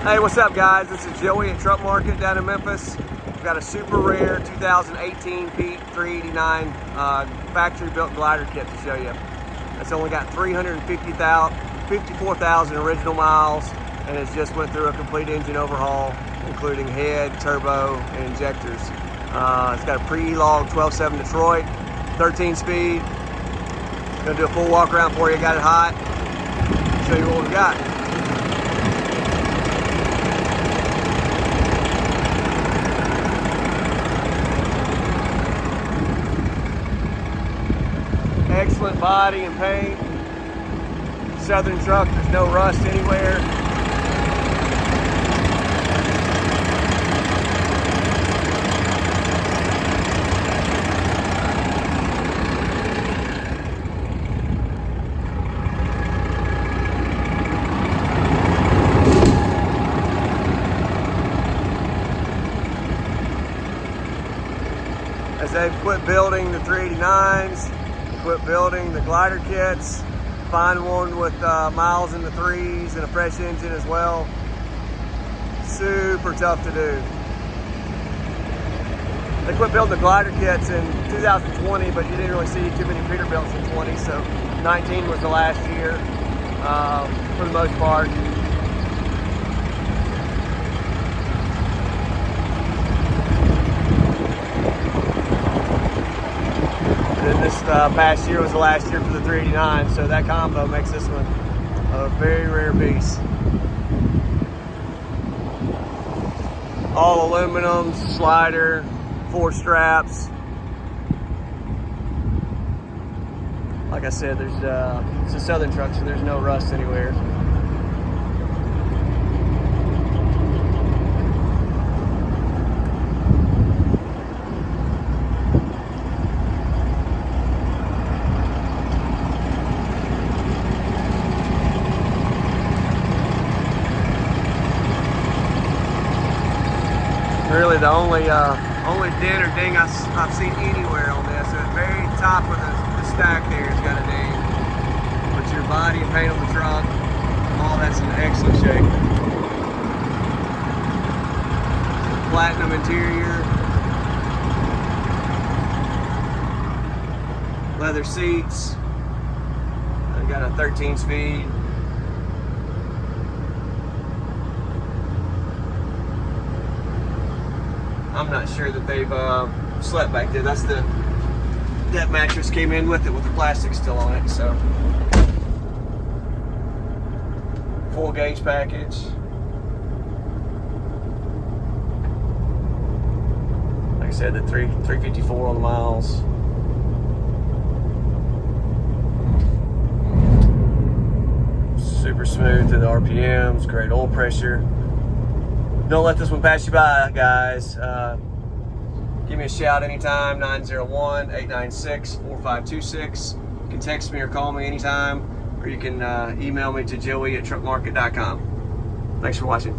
Hey, what's up guys? This is Joey at Truck Market down in Memphis. We've got a super rare 2018 Pete 389 factory built glider kit to show you. It's only got 54,000 original miles and it's just went through a complete engine overhaul, including head, turbo, and injectors. It's got a Pre-Elog 12.7 Detroit, 13 speed. Gonna do a full walk around for you. Got it hot. Show you what we got. Excellent body and paint. Southern truck, there's no rust anywhere. As they've quit building the 389s, quit building the glider kits, find one with miles in the threes and a fresh engine as well. Super tough to do. They quit building the glider kits in 2020, but you didn't really see too many Peterbilts in 20, so 19 was the last year for the most part. And this past year was the last year for the 389, so that combo makes this one a very rare piece. All aluminum, slider, 4 straps. Like I said, there's it's a Southern truck, so there's no rust anywhere. Really the only dent or ding I've seen anywhere on this. At the very top of the stack there has got a ding. But your body and paint on the truck, all that's in excellent shape. Platinum interior. Leather seats. I've got a 13 speed. I'm not sure that they've slept back there. That's that mattress came in with it with the plastic still on it. So full gauge package. Like I said, the 354 on the miles. Super smooth through the RPMs. Great oil pressure. Don't let this one pass you by, guys. Give me a shout anytime, 901-896-4526. You can text me or call me anytime, or you can email me to joey@truckmarket.com. Thanks for watching.